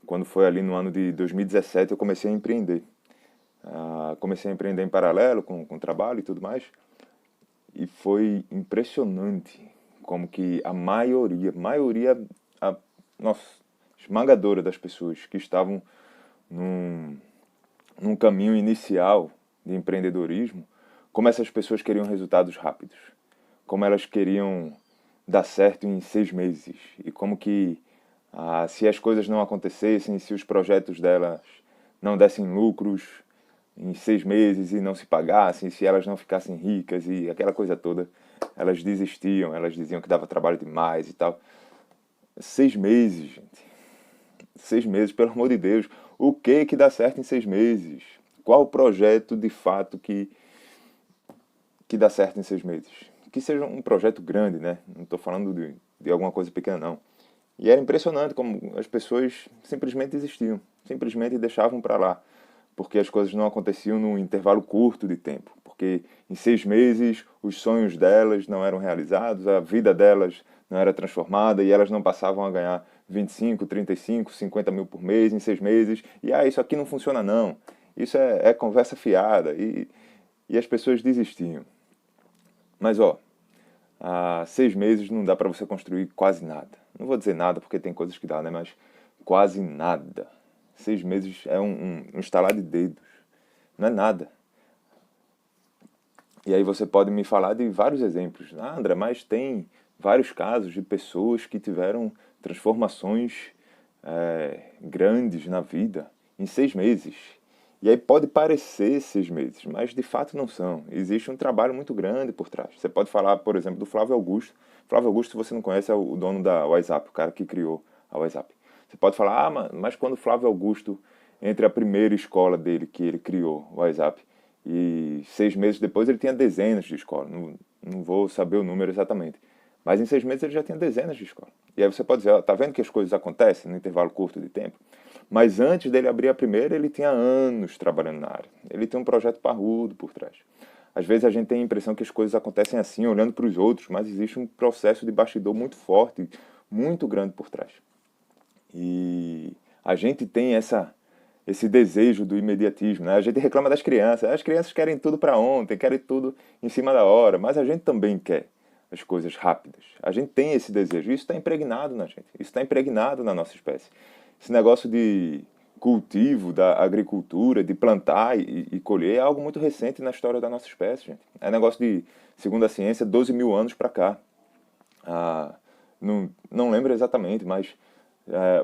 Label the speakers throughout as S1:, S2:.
S1: quando foi ali no ano de 2017, eu comecei a empreender. Comecei a empreender em paralelo com o trabalho e tudo mais. E foi impressionante como que a, nossa, esmagadora das pessoas que estavam num, num caminho inicial de empreendedorismo, como essas pessoas queriam resultados rápidos, como elas queriam dar certo em 6 meses, e como que se as coisas não acontecessem, se os projetos delas não dessem lucros em 6 meses e não se pagassem, se elas não ficassem ricas e aquela coisa toda, elas desistiam, elas diziam que dava trabalho demais e tal. 6 meses, gente. 6 meses, pelo amor de Deus. O que dá certo em 6 meses? Qual o projeto de fato que dá certo em 6 meses? Que seja um projeto grande, né? Não estou falando de alguma coisa pequena, não. E era impressionante como as pessoas simplesmente desistiam, simplesmente deixavam para lá, porque as coisas não aconteciam num intervalo curto de tempo, porque em 6 meses os sonhos delas não eram realizados, a vida delas não era transformada e elas não passavam a ganhar 25, 35, 50 mil por mês em 6 meses, e isso aqui não funciona não, isso é conversa fiada, e as pessoas desistiam. Mas ó, há 6 meses não dá para você construir quase nada. Não vou dizer nada porque tem coisas que dá, né? Mas quase nada. 6 meses é um estalar de dedos. Não é nada. E aí você pode me falar de vários exemplos. André, mas tem vários casos de pessoas que tiveram transformações grandes na vida em 6 meses. E aí pode parecer 6 meses, mas de fato não são. Existe um trabalho muito grande por trás. Você pode falar, por exemplo, do Flávio Augusto. Flávio Augusto, se você não conhece, é o dono da WhatsApp, o cara que criou a WhatsApp. Você pode falar, mas quando o Flávio Augusto, entre a primeira escola dele que ele criou, o WhatsApp, e 6 meses depois ele tinha dezenas de escolas. Não vou saber o número exatamente. Mas em 6 meses ele já tinha dezenas de escolas. E aí você pode dizer, ó, tá vendo que as coisas acontecem no intervalo curto de tempo? Mas antes dele abrir a primeira, ele tinha anos trabalhando na área. Ele tem um projeto parrudo por trás. Às vezes a gente tem a impressão que as coisas acontecem assim, olhando para os outros, mas existe um processo de bastidor muito forte, muito grande por trás. E a gente tem esse desejo do imediatismo, né? A gente reclama das crianças. As crianças querem tudo para ontem, querem tudo em cima da hora, mas a gente também quer as coisas rápidas. A gente tem esse desejo. Isso está impregnado na gente. Isso está impregnado na nossa espécie. Esse negócio de cultivo, da agricultura, de plantar e colher é algo muito recente na história da nossa espécie, gente. É negócio de, segundo a ciência, 12 mil anos para cá. Não lembro exatamente, mas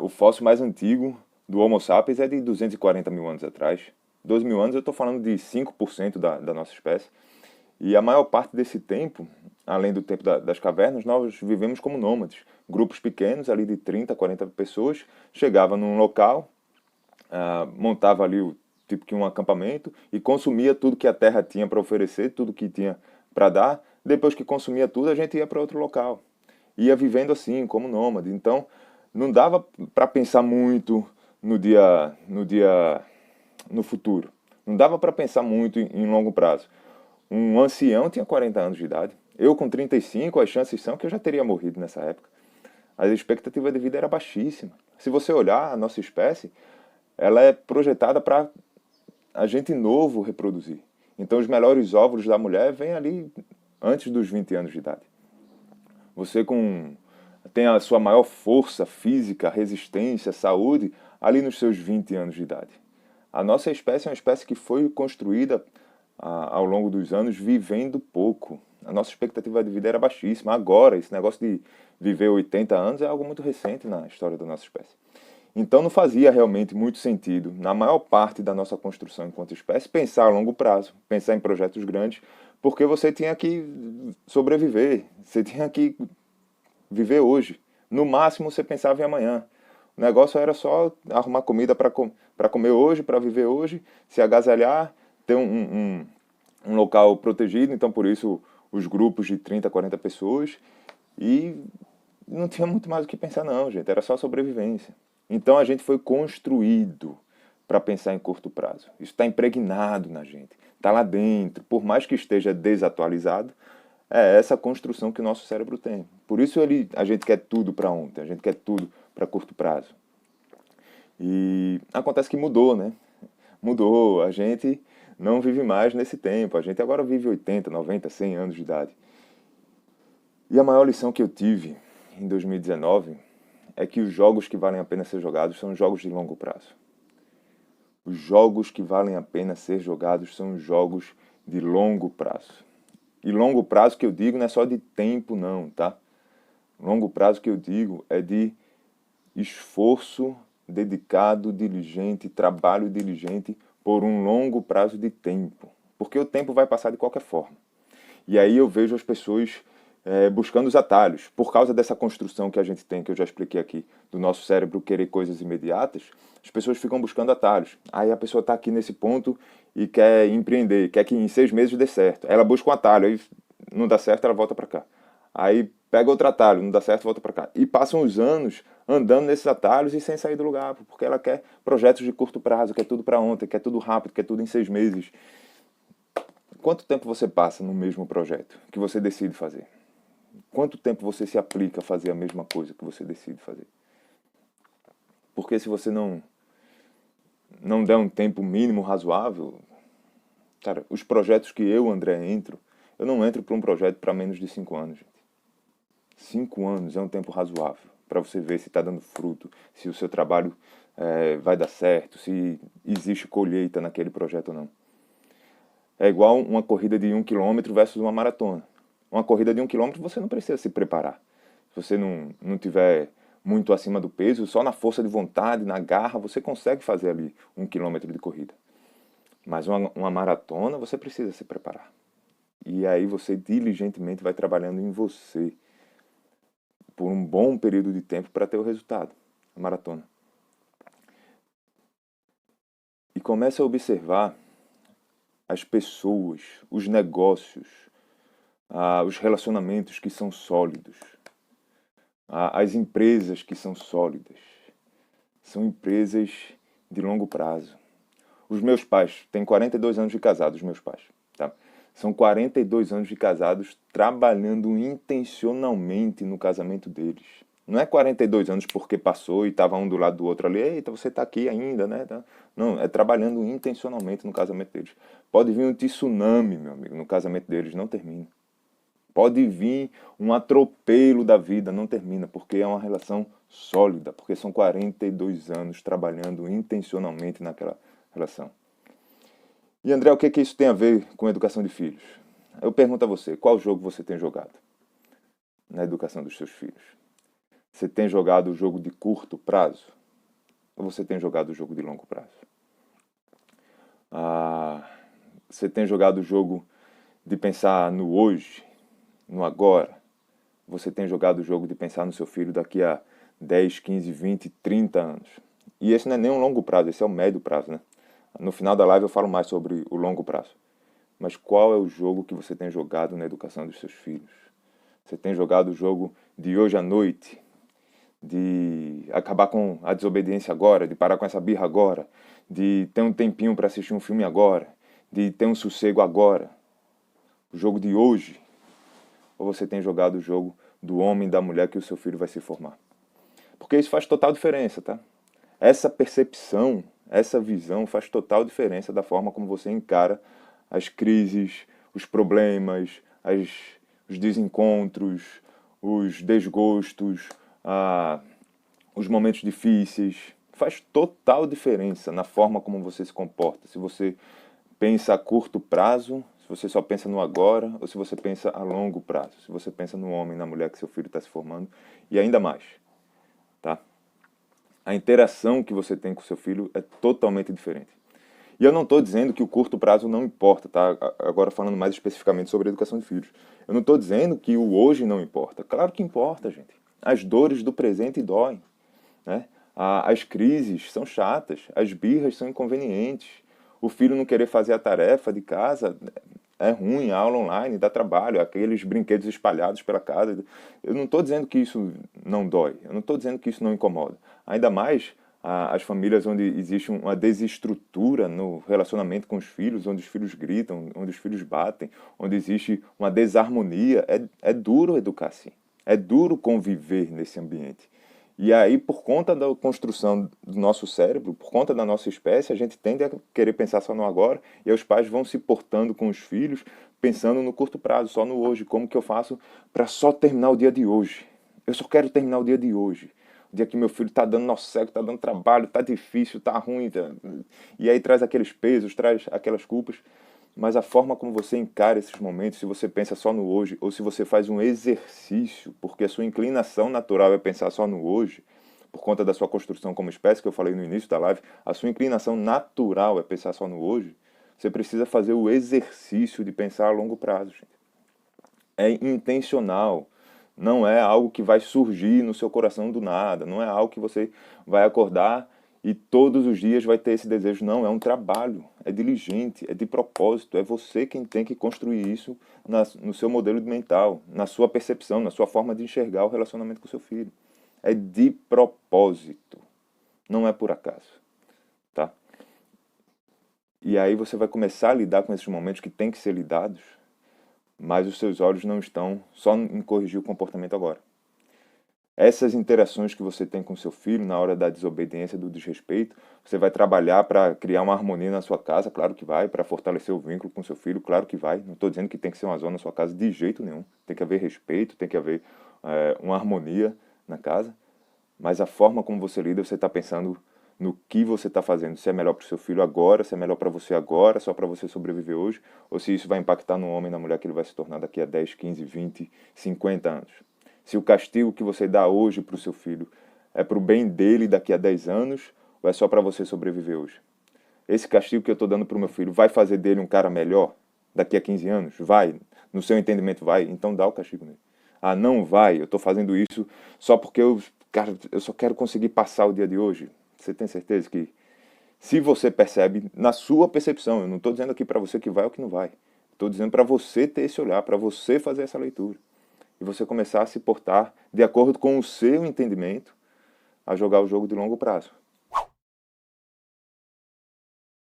S1: o fóssil mais antigo do Homo sapiens é de 240 mil anos atrás. 12 mil anos eu estou falando de 5% da nossa espécie. E a maior parte desse tempo, além do tempo das cavernas, nós vivemos como nômades. Grupos pequenos, ali de 30, 40 pessoas, chegava num local, montava ali tipo que um acampamento e consumia tudo que a terra tinha para oferecer, tudo que tinha para dar. Depois que consumia tudo, a gente ia para outro local. Ia vivendo assim, como nômade. Então, não dava para pensar muito no futuro. Não dava para pensar muito em longo prazo. Um ancião tinha 40 anos de idade. Eu, com 35, as chances são que eu já teria morrido nessa época. A expectativa de vida era baixíssima. Se você olhar a nossa espécie, ela é projetada para a gente novo reproduzir. Então, os melhores óvulos da mulher vêm ali antes dos 20 anos de idade. Você tem a sua maior força física, resistência, saúde, ali nos seus 20 anos de idade. A nossa espécie é uma espécie que foi construída ao longo dos anos vivendo pouco. A nossa expectativa de vida era baixíssima. Agora, esse negócio de viver 80 anos é algo muito recente na história da nossa espécie. Então não fazia realmente muito sentido, na maior parte da nossa construção enquanto espécie, pensar a longo prazo, pensar em projetos grandes, porque você tinha que sobreviver, você tinha que viver hoje. No máximo você pensava em amanhã. O negócio era só arrumar comida para comer hoje, para viver hoje, se agasalhar, ter um local protegido, então por isso os grupos de 30, 40 pessoas, e não tinha muito mais o que pensar não, gente, era só sobrevivência. Então a gente foi construído para pensar em curto prazo. Isso está impregnado na gente, está lá dentro, por mais que esteja desatualizado, é essa construção que o nosso cérebro tem. Por isso a gente quer tudo para ontem, a gente quer tudo para curto prazo. E acontece que mudou, né? Mudou, a gente não vive mais nesse tempo, a gente agora vive 80, 90, 100 anos de idade. E a maior lição que eu tive em 2019 é que os jogos que valem a pena ser jogados são jogos de longo prazo. Os jogos que valem a pena ser jogados são jogos de longo prazo. E longo prazo que eu digo não é só de tempo, não, tá? Longo prazo que eu digo é de esforço dedicado, diligente, trabalho diligente por um longo prazo de tempo. Porque o tempo vai passar de qualquer forma. E aí eu vejo as pessoas buscando os atalhos. Por causa dessa construção que a gente tem, que eu já expliquei aqui, do nosso cérebro querer coisas imediatas, as pessoas ficam buscando atalhos. Aí a pessoa está aqui nesse ponto e quer empreender, quer que em 6 meses dê certo. Aí ela busca um atalho, aí não dá certo, ela volta para cá. Aí pega outro atalho, não dá certo, volta para cá. E passam os anos andando nesses atalhos e sem sair do lugar, porque ela quer projetos de curto prazo, quer tudo para ontem, quer tudo rápido, quer tudo em 6 meses. Quanto tempo você passa no mesmo projeto que você decide fazer? Quanto tempo você se aplica a fazer a mesma coisa que você decide fazer? Porque se você não der um tempo mínimo razoável, cara, os projetos que eu, André, entro, eu não entro para um projeto para menos de 5 anos, gente. 5 anos é um tempo razoável para você ver se está dando fruto, se o seu trabalho vai dar certo, se existe colheita naquele projeto ou não. É igual uma corrida de 1 km versus uma maratona. Uma corrida de 1 km você não precisa se preparar. Se você não tiver muito acima do peso, só na força de vontade, na garra, você consegue fazer ali 1 km de corrida. Mas uma maratona você precisa se preparar. E aí você diligentemente vai trabalhando em você por um bom período de tempo para ter o resultado. A maratona. E comece a observar as pessoas, os negócios, os relacionamentos que são sólidos, as empresas que são sólidas. São empresas de longo prazo. Os meus pais têm 42 anos de casados, os meus pais. Tá? São 42 anos de casados trabalhando intencionalmente no casamento deles. Não é 42 anos porque passou e estava um do lado do outro ali, eita, você está aqui ainda, né? Não, é trabalhando intencionalmente no casamento deles. Pode vir um tsunami, meu amigo, no casamento deles, não termina. Pode vir um atropelo da vida, não termina, porque é uma relação sólida, porque são 42 anos trabalhando intencionalmente naquela relação. E André, o que que isso tem a ver com a educação de filhos? Eu pergunto a você, qual jogo você tem jogado na educação dos seus filhos? Você tem jogado o jogo de curto prazo? Ou você tem jogado o jogo de longo prazo? Você tem jogado o jogo de pensar no hoje, no agora? Você tem jogado o jogo de pensar no seu filho daqui a 10, 15, 20, 30 anos? E esse não é nem um longo prazo, esse é o médio prazo, né? No final da live eu falo mais sobre o longo prazo. Mas qual é o jogo que você tem jogado na educação dos seus filhos? Você tem jogado o jogo de hoje à noite, de acabar com a desobediência agora, de parar com essa birra agora, de ter um tempinho para assistir um filme agora, de ter um sossego agora? O jogo de hoje? Ou você tem jogado o jogo do homem e da mulher que o seu filho vai se formar? Porque isso faz total diferença, tá? Essa percepção, essa visão faz total diferença da forma como você encara as crises, os problemas, os desencontros, os desgostos, os momentos difíceis. Faz total diferença na forma como você se comporta. Se você pensa a curto prazo, se você só pensa no agora, ou se você pensa a longo prazo. Se você pensa no homem, na mulher que seu filho está se formando, e ainda mais, tá? A interação que você tem com seu filho é totalmente diferente. E eu não estou dizendo que o curto prazo não importa, tá? Agora falando mais especificamente sobre a educação de filhos. Eu não estou dizendo que o hoje não importa. Claro que importa, gente. As dores do presente doem, né? As crises são chatas, as birras são inconvenientes. O filho não querer fazer a tarefa de casa é ruim, a aula online dá trabalho, aqueles brinquedos espalhados pela casa. Eu não estou dizendo que isso não dói, eu não estou dizendo que isso não incomoda. Ainda mais as famílias onde existe uma desestrutura no relacionamento com os filhos, onde os filhos gritam, onde os filhos batem, onde existe uma desarmonia. É duro educar assim, é duro conviver nesse ambiente. E aí, por conta da construção do nosso cérebro, por conta da nossa espécie, a gente tende a querer pensar só no agora, e aí os pais vão se portando com os filhos, pensando no curto prazo, só no hoje. Como que eu faço para só terminar o dia de hoje? Eu só quero terminar o dia de hoje. O dia que meu filho tá dando nó cego, tá dando trabalho, tá difícil, tá ruim. E aí traz aqueles pesos, traz aquelas culpas. Mas a forma como você encara esses momentos, se você pensa só no hoje, ou se você faz um exercício, porque a sua inclinação natural é pensar só no hoje, por conta da sua construção como espécie, que eu falei no início da live, a sua inclinação natural é pensar só no hoje, você precisa fazer o exercício de pensar a longo prazo, gente. É intencional. Não é algo que vai surgir no seu coração do nada. Não é algo que você vai acordar e todos os dias vai ter esse desejo. Não, é um trabalho. É diligente, é de propósito. É você quem tem que construir isso no seu modelo mental, na sua percepção, na sua forma de enxergar o relacionamento com o seu filho. É de propósito. Não é por acaso. Tá? E aí você vai começar a lidar com esses momentos que tem que ser lidados, mas os seus olhos não estão só em corrigir o comportamento agora. Essas interações que você tem com seu filho na hora da desobediência, do desrespeito, você vai trabalhar para criar uma harmonia na sua casa, claro que vai, para fortalecer o vínculo com seu filho, claro que vai. Não estou dizendo que tem que ser uma zona na sua casa de jeito nenhum. Tem que haver respeito, tem que haver uma harmonia na casa, mas a forma como você lida, você está pensando no que você está fazendo, se é melhor para o seu filho agora, se é melhor para você agora, só para você sobreviver hoje, ou se isso vai impactar no homem e na mulher que ele vai se tornar daqui a 10, 15, 20, 50 anos. Se o castigo que você dá hoje para o seu filho é para o bem dele daqui a 10 anos, ou é só para você sobreviver hoje? Esse castigo que eu estou dando para o meu filho vai fazer dele um cara melhor daqui a 15 anos? Vai. No seu entendimento, vai. Então dá o castigo nele. Ah, não vai. Eu estou fazendo isso só porque cara, eu só quero conseguir passar o dia de hoje. Você tem certeza que se você percebe, na sua percepção, eu não estou dizendo aqui para você que vai ou que não vai. Estou dizendo para você ter esse olhar, para você fazer essa leitura. E você começar a se portar de acordo com o seu entendimento a jogar o jogo de longo prazo.